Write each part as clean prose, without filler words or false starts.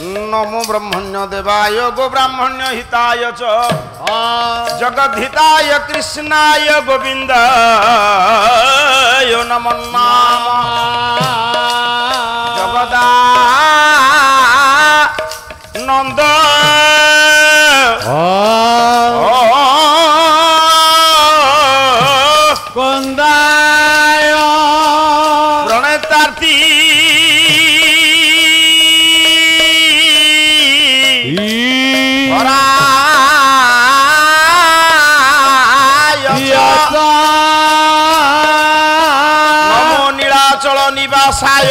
नमो ब्रह्मण्य देवाय गो ब्राह्मण्य हिताय च जगद्धिताय कृष्णाय गोविन्दाय नमो नमः जगदानन्द कंदाय प्रणेतार्थी नमो नीलाचल निवासाय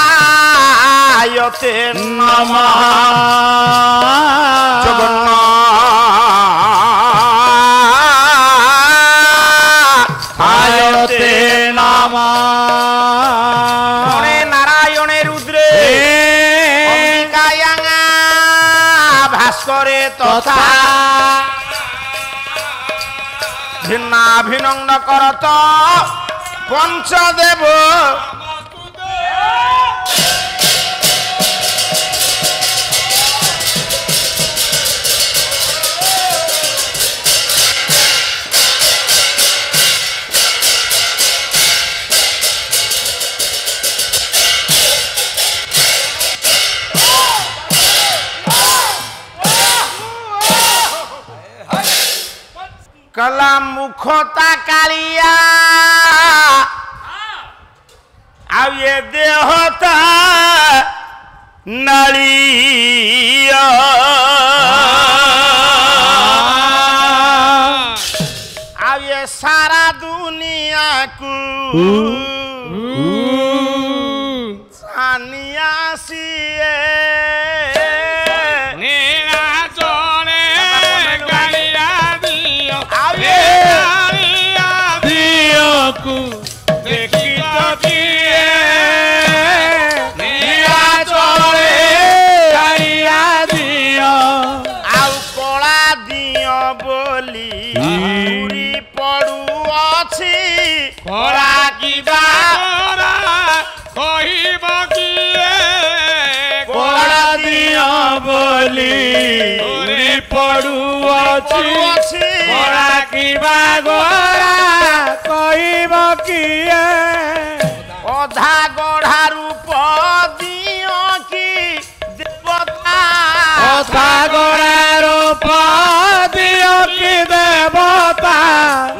जगन्नाथाय ते नमः जगन्नाथाय ते नमः मणे नारायणे रुद्रे अंबिकायाङा भास्करे तथा भिन्नाभिनंद करत पंचदेव कला मुखता कालिया अब ये देहता नलिया अब ये सारा दुनिया को सानिया सिए पड़ुअछि गोरा की बागोरा कहब किए अधा गढ़ा रूप दियो की देवता अधा गढ़ा रूप दियो की देवता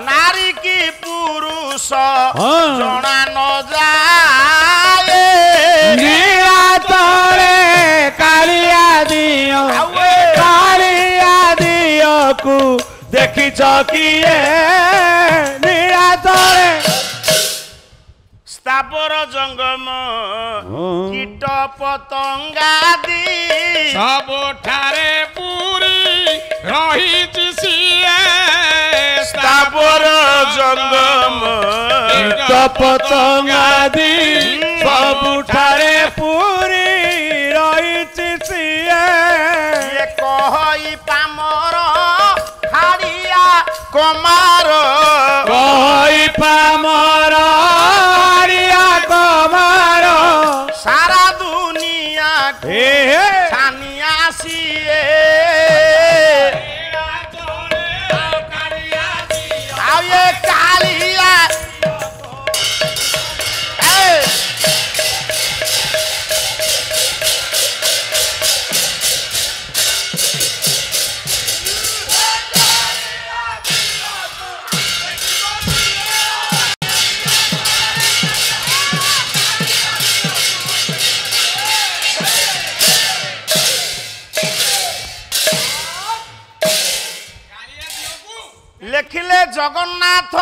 नारी की पुरुष जना न जाए नीलाचले कालिया दियो को देखी चकिए नीलाचले स्थावर जंगम कीट पतंगादी सबठारे पूरी रही सिए स्थावर जंगम कीट पतंगादी सबठारे पूरी रही सिए ये कहई पामर हाड़िया कमार कहई पामर हाड़िया कमार सारा दुनिया को छानिया सिए आओ ये कालिया लिखिले जगन्नाथ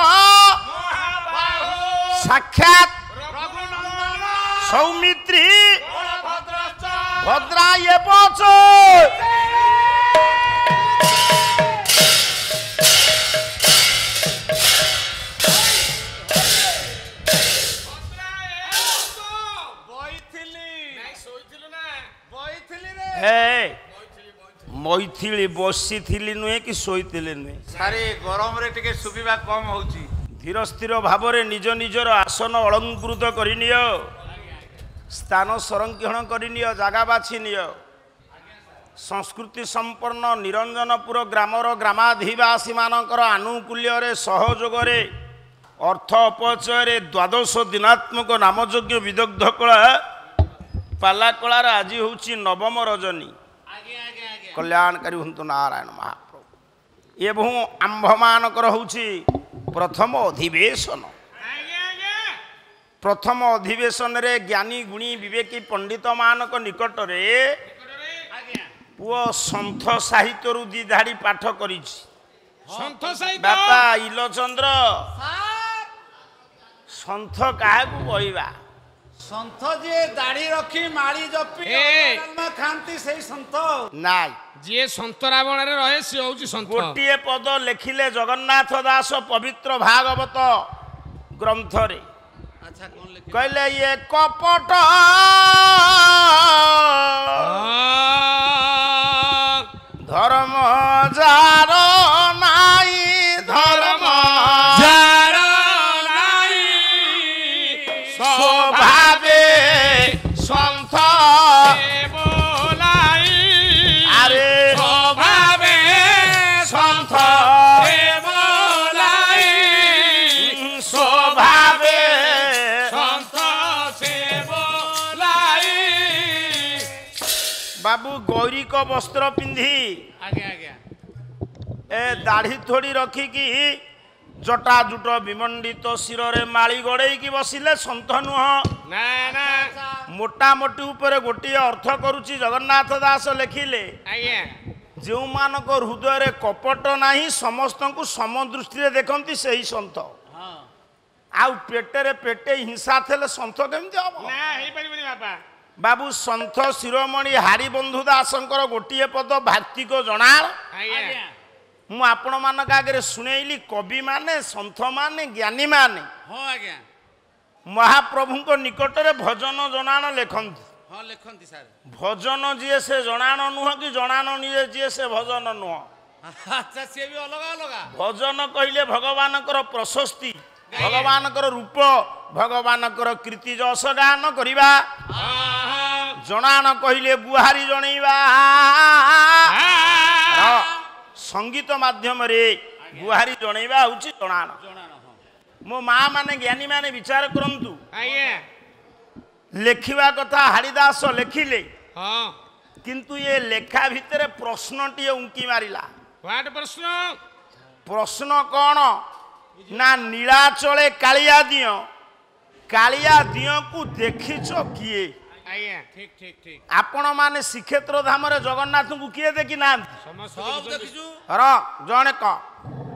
साक्षात सौमित्री भद्रा ये पच मैथिली बसी नुहे कि शोईले नुहे सारे गरम रे टिके सुबिबा कम होउची ଧୀର ସ୍ଥିର ଭାବରେ ନିଜ ନିଜର ଆସନ ଅଳଙ୍କୃତ କରିନିଅ, ସ୍ଥାନ ସଂରକ୍ଷଣ କରିନିଅ, ଜାଗା ବାଛି ନିଅ। ସଂସ୍କୃତି ସମ୍ପନ୍ନ ନିରଞ୍ଜନପୁର ଗ୍ରାମର ଗ୍ରାମାଧିବାସୀ ମାନଙ୍କର ଆନୁକୂଲ୍ୟରେ ସହଯୋଗରେ ଅର୍ଥ ଅପଚୟରେ ଦ୍ୱାଦଶ ଦିନାତ୍ମକ ନାମଯଜ୍ଞ ବିଦଗ୍ଧ କଳା ପାଲାକଳାର ଆଜି ହେଉଛି ନବମ ରଜନୀ। କଲ୍ୟାଣକାରୀ ହୁଅନ୍ତୁ ନାରାୟଣ ମହାପ୍ରଭୁ। ଏବଂ ଆମ୍ଭମାନଙ୍କର ହେଉଛି ପ୍ରଥମ ଅଧିବେଶନ। ପ୍ରଥମ ଅଧିବେଶନରେ ଜ୍ଞାନୀ ଗୁଣୀ ବିବେକୀ ପଣ୍ଡିତମାନଙ୍କ ନିକଟରେ ପୁଅ ସନ୍ଥ ସାହିତ୍ୟରୁ ଦି ଧାଡ଼ି ପାଠ କରିଛି। ବାପା ଇଲଚନ୍ଦ୍ର, ସନ୍ଥ କାହାକୁ କହିବା? ସନ୍ଥ ଯିଏ ଦାଢ଼ି ରଖି ମାଳି ଜପି ଖାଆନ୍ତି ସେଇ ସନ୍ଥ ନାଇଁ, ଯିଏ ସନ୍ତରାବଣରେ ରହେ ସିଏ ହଉଛି ସନ୍ଥ। ଗୋଟିଏ ପଦ ଲେଖିଲେ ଜଗନ୍ନାଥ ଦାସ ପବିତ୍ର ଭାଗବତ ଗ୍ରନ୍ଥରେ କହିଲେ ଇଏ କପଟ ଧର୍ମ ଯାର ନାଇଁ, ଧର୍ମ ଯାର ନାଇଁ ସ୍ୱଭାବେ ସନ୍ଥ ବୋলাই, ଆରେ ସ୍ୱଭାବେ ସନ୍ଥ ବୋলাই, ସ୍ୱଭାବେ ସନ୍ଥ ସେ ବୋলাই। ବାବୁ ଗୌରିକ ବସ୍ତ୍ର ପିନ୍ଧି ଆଜ୍ଞା ଆଜ୍ଞା ଏ ଦାଢ଼ି ଥୋଡ଼ି ରଖିକି ଜଟା ଜୁଟ ବିମଣ୍ଡିତ ଶିରରେ ମାଳି ଗଡ଼େଇକି ବସିଲେ ସନ୍ଥ ନୁହଁ। ନା ନା ମୋଟାମୋଟି ଉପରେ ଗୋଟିଏ ଅର୍ଥ କରୁଛି ଜଗନ୍ନାଥ ଦାସ ଲେଖିଲେ ଆଜ୍ଞା ଯେଉଁମାନଙ୍କ ହୃଦୟରେ କପଟ ନାହିଁ, ସମସ୍ତଙ୍କୁ ସମଦୃଷ୍ଟିରେ ଦେଖନ୍ତି ସେହି ସନ୍ଥ। ଆଉ ପେଟରେ ପେଟେ ହିଂସା ଥିଲେ ସନ୍ଥ କେମିତି ହବ? ନା ହେଇପାରିବନି ବାପା। ବାବୁ ସନ୍ଥ ଶିରୋମଣି ହାରିବନ୍ଧୁ ଦାସଙ୍କର ଗୋଟିଏ ପଦ ଭାକ୍ତିକ ଜଣାଳ। ଆଜ୍ଞା ମୁଁ ଆପଣମାନଙ୍କ ଆଗରେ ଶୁଣେଇଲି କବିମାନେ, ସନ୍ଥମାନେ, ଜ୍ଞାନୀମାନେ ହଁ ଆଜ୍ଞା ମହାପ୍ରଭୁଙ୍କ ନିକଟରେ ଭଜନ ଜଣାଣ ଲେଖନ୍ତି। ହଁ ଲେଖନ୍ତି ସାର୍। ଭଜନ ଯିଏ ସେ ଜଣାଣ ନୁହଁ, କି ଜଣାଣ ଯିଏ ସେ ଭଜନ ନୁହଁ। ଆଚ୍ଛା ସିଏ ବି ଅଲଗା ଅଲଗା। ଭଜନ କହିଲେ ଭଗବାନଙ୍କର ପ୍ରଶସ୍ତି, ଭଗବାନଙ୍କର ରୂପ, ଭଗବାନଙ୍କର କୀର୍ତ୍ତି ଯଶ ଗାନ କରିବା। ଜଣାଣ କହିଲେ ଗୁହାରି ଜଣେଇବା। ସଙ୍ଗୀତ ମାଧ୍ୟମରେ ଗୁହାରି ଜଣେଇବା ହେଉଛି ଜଣାଣ। ମୋ ମା ମାନେ ଜ୍ଞାନୀ ମାନେ ବିଚାର କରନ୍ତୁ। ଆଜ୍ଞା ଲେଖିବା କଥା ହାରିଦାସ ଲେଖିଲେ, ହଁ କିନ୍ତୁ ଏ ଲେଖା ଭିତରେ ପ୍ରଶ୍ନଟିଏ ଉଙ୍କି ମାରିଲା। ହ୍ୱାଟ ପ୍ରଶ୍ନ? ପ୍ରଶ୍ନ କ'ଣ ନା ନୀଳାଚଳେ କାଳିଆ ଦିଅ, କାଳିଆ ଦିଅକୁ ଦେଖିଛ କିଏ? ଆଜ୍ଞା ଠିକ ଠିକ ଠିକ। ଆପଣ ମାନେ ଶ୍ରୀକ୍ଷେତ୍ର ଧାମରେ ଜଗନ୍ନାଥଙ୍କୁ କିଏ ଦେଖି ନାହାନ୍ତି? ସବୁ ଦେଖିଛୁ। ଜଣେ କ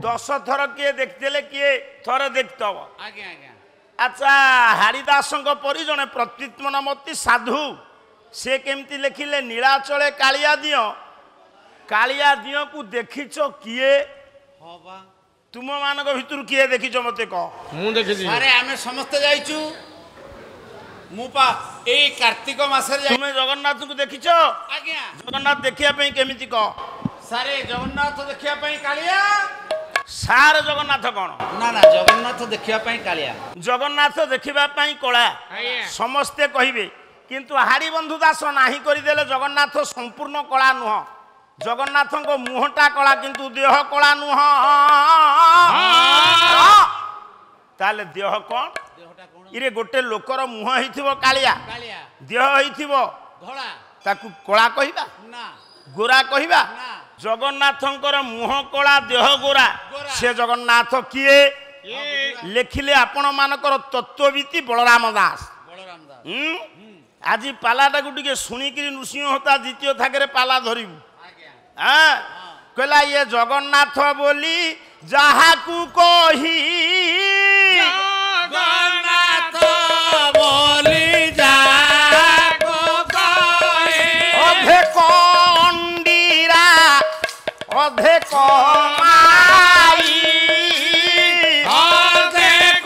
10 ଥର କିଏ ଦେଖିଥିଲେ, କିଏ ଥରେ ଦେଖିଥବ। ଆଜ୍ଞା ଆଜ୍ଞା ଆଚ୍ଛା, ହାରିଦାସଙ୍କ ପରି ଜଣେ ପ୍ରତ୍ୟୁତ୍ମନମତି ସାଧୁ, ସେ କେମିତି ଲେଖିଲେ ନୀଳାଚଳେ କାଳିଆ ଦିଅ, କାଳିଆ ଦିଅକୁ ଦେଖିଛ କିଏ? ହଁ ବା ତୁମ ମାନଙ୍କ ଭିତରୁ କିଏ ଦେଖିଛ ମତେ କହ? ମୁଁ ଦେଖିଛି। ସାରେ ଆମେ ସମସ୍ତେ ଯାଇଛୁ। ମୁଁ ପା ଏଇ କାର୍ତ୍ତିକ ମାସରେ ଯାଇ। ତୁମେ ଜଗନ୍ନାଥଙ୍କୁ ଦେଖିଛ? ଆଜ୍ଞା ଜଗନ୍ନାଥ ଦେଖିବା ପାଇଁ କେମିତି କହ? ସାରେ ଜଗନ୍ନାଥ ଦେଖିବା ପାଇଁ କାଳିଆ। ସାର ଜଗନ୍ନାଥ କ'ଣ? ନା ନା ଜଗନ୍ନାଥ ଦେଖିବା ପାଇଁ କାଳିଆ। ଜଗନ୍ନାଥ ଦେଖିବା ପାଇଁ କଳା ଆଜ୍ଞା ସମସ୍ତେ କହିବେ, କିନ୍ତୁ ହାରିବନ୍ଧୁ ଦାସ ନାହିଁ କରିଦେଲେ ଜଗନ୍ନାଥ ସମ୍ପୂର୍ଣ୍ଣ କଳା ନୁହଁ। ଜଗନ୍ନାଥଙ୍କ ମୁହଁଟା କଳା, କିନ୍ତୁ ଦେହ କଳା ନୁହଁ। ତାହେଲେ ଦେହ କ'ଣ? ଦେହଟା କଣ? ଇରେ ଗୋଟେ ଲୋକର ମୁହଁ ହେଇଥିବ କାଳିଆ, କାଳିଆ ଦେହ ହେଇଥିବ ଧଳା। ତାକୁ କଳା କହିବା? ନା ଗୋରା କହିବା? ନା ଜଗନ୍ନାଥଙ୍କର ମୁହଁ କଳା, ଦେହ ଗୋରା, ଗୋରା। ସେ ଜଗନ୍ନାଥ କିଏ? କିଏ? ଲେଖିଲେ ଆପଣ ମାନଙ୍କର ତତ୍ତ୍ୱବିତି ବଳରାମ ଦାସ। ବଳରାମ ଦାସ। ଆଜି ପାଲାଟାକୁ ଟିକେ ଶୁଣିକିରି ନୃସିଂହ ହୋତା ଦ୍ୱିତୀୟ ଥାକରେ ପାଲା ଧରିବୁ। ଆଜ୍ଞା କହିଲା ଇଏ ଜଗନ୍ନାଥ ବୋଲି ଯାହାକୁ କହି, ଜଗନ୍ନାଥ ବୋଲି ଯାହାକୁ କହି, ଅଧେ କଣ୍ଡିରା ଅଧେ କମାଇ।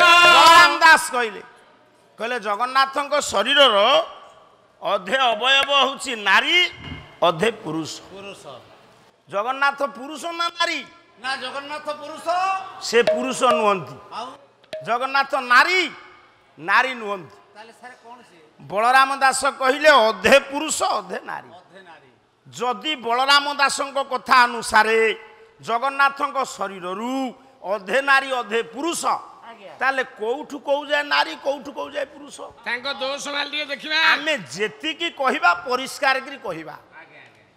ବଳରାମ ଦାସ କହିଲେ ଜଗନ୍ନାଥଙ୍କ ଶରୀରର ଅଧେ ଅବୟବ ହେଉଛି ନାରୀ, ଅଧେ ପୁରୁଷ। ପୁରୁଷ। ଜଗନ୍ନାଥ ପୁରୁଷ ନା ନାରୀ? ନା ଜଗନ୍ନାଥ ପୁରୁଷ। ସେ ପୁରୁଷ ନୁହନ୍ତି, ଆଉ ଜଗନ୍ନାଥ ନାରୀ ନାରୀ ନୁହନ୍ତି। ତାହେଲେ ସାର୍ କଣ ସିଏ? ବଳରାମ ଦାସ କହିଲେ ଅଧେ ପୁରୁଷ ଅଧେ ନାରୀ। ଅଧେ ନାରୀ। ଯଦି ବଳରାମ ଦାସଙ୍କ କଥା ଅନୁସାରେ ଜଗନ୍ନାଥଙ୍କ ଶରୀରରୁ ଅଧେ ନାରୀ ଅଧେ ପୁରୁଷ, ତାହେଲେ କୋଉଠୁ କୋଉ ଯାଏ ନାରୀ କୋଉଠୁ କୋଉ ଯାଏ ପୁରୁଷ? ତାଙ୍କ ଦୋଷ ମାଲ ଟିକେ ଦେଖିବା। ଆମେ ଯେତିକି କହିବା ପରିଷ୍କାର କରି କହିବା,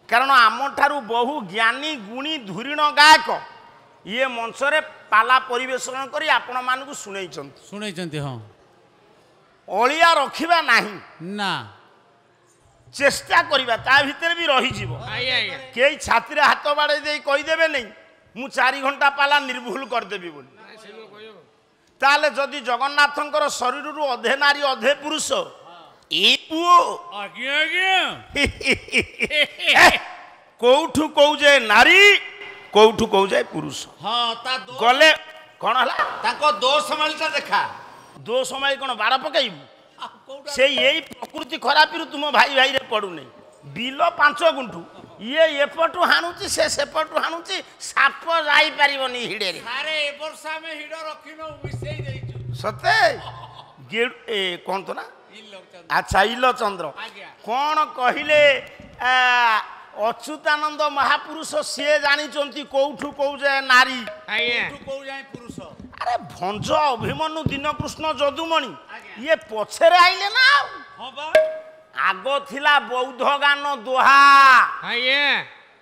କାରଣ ଆମଠାରୁ ବହୁ ଜ୍ଞାନୀ ଗୁଣୀ ଧୁରିଣ ଗାୟକ ଇଏ ମଞ୍ଚରେ ପାଲା ପରିବେଷଣ କରି ଆପଣ ମାନଙ୍କୁ ଶୁଣେଇଛନ୍ତି। ହଁ ଅଳିଆ ରଖିବା ନାହିଁ, ନା ଚେଷ୍ଟା କରିବା ତା ଭିତରେ ବି ରହିଯିବ। ଆଜ୍ଞା ଆଜ୍ଞା କେହି ଛାତିରେ ହାତ ବାଡ଼େଇ ଦେଇ କହିଦେବେ ନାହିଁ ମୁଁ 4 ଘଣ୍ଟା ପାଲା ନିର୍ଭୁଲ କରିଦେବି ବୋଲି। ତାହେଲେ ଯଦି ଜଗନ୍ନାଥଙ୍କର ଶରୀରରୁ ଅଧେ ନାରୀ ଅଧେ ପୁରୁଷ, ଏ ପୁଅ ଆଜ୍ଞା ଆଜ୍ଞା କୋଉଠୁ କୋଉ ଯାଏ ନାରୀ କୋଉଠୁ କୋଉ ଯାଏ ପୁରୁଷ? ହଁ ତା ଗଲେ କଣ ହେଲା? ତାଙ୍କ ଦୋଷ ମାଳିଟା ଦେଖା। ଦୋଷ ମାଇ କଣ ବାଡ଼ ପକେଇବୁ? କୋଉଟା? ସେଇ ଏଇ ପ୍ରକୃତି ଖରାପରୁ ତୁମ ଭାଇ ଭାଇରେ ପଡୁନି। ବିଲ 5 ଗୁଣ୍ଠୁ, ଇଏ ଏପଟୁ ହାଣୁଛି ସେ ସେପଟୁ ହାଣୁଛି, ସାପ ଯାଇପାରିବନି ହିଡ଼େରେ। ସାରେ ଏ ବର୍ଷ ଆମେ ହିଡ଼ ରଖିନୁ, ମିଶେଇ ଦେଇଛୁ। ସତେ କଣ ତ ନା? ଆଚ୍ଛା ଇଲଚନ୍ଦ୍ର ଆଜ୍ଞା। କଣ କହିଲେ? ଅଚ୍ୟୁତାନନ୍ଦ ମହାପୁରୁଷ ସିଏ ଜାଣିଛନ୍ତି କୋଉଠୁ କୋଉ ଯାଏ ନାରୀ ଆଜ୍ଞା କୋଉ ଯାଏ ପୁରୁଷ। ଆରେ ଭଞ୍ଜ ଅଭିମନ୍ୟୁ ଦୀନକୃଷ୍ଣ ଯଦୁମଣି ଇଏ ପଛରେ ଆଇଲେ ନା। ହଁ ବା ଆଗ ଥିଲା ବୌଦ୍ଧ ଗାନ ଦୋହା, ଆଜ୍ଞା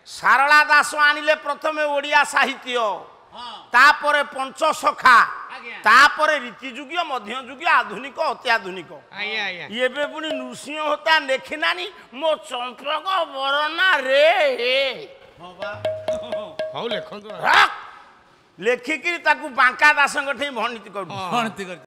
ସାରଳା ଦାସ ଆଣିଲେ ପ୍ରଥମେ ଓଡ଼ିଆ ସାହିତ୍ୟ, ହଁ ତାପରେ ପଞ୍ଚସଖା, ଆଜ୍ଞା। ତାପରେ ରୀତିଯୁଗୀୟ ମଧ୍ୟଯୁଗୀୟ ଆଧୁନିକ ଅତ୍ୟାଧୁନିକ। ଆଜ୍ଞା ଆଜ୍ଞା ଏବେ ପୁଣି ନୃସିଂହ ହୋତା ଲେଖିନାନି ମୋ ଚମ୍ପକ ବରନା ରେ। ହଁ ବା ହଉ ଲେଖନ୍ତୁ। ଲେଖିକିରି ତାକୁ ବାଙ୍କା ଦାସଙ୍କ ଠି ଭଣିତି କରୁଛି। ଗଣତି କରି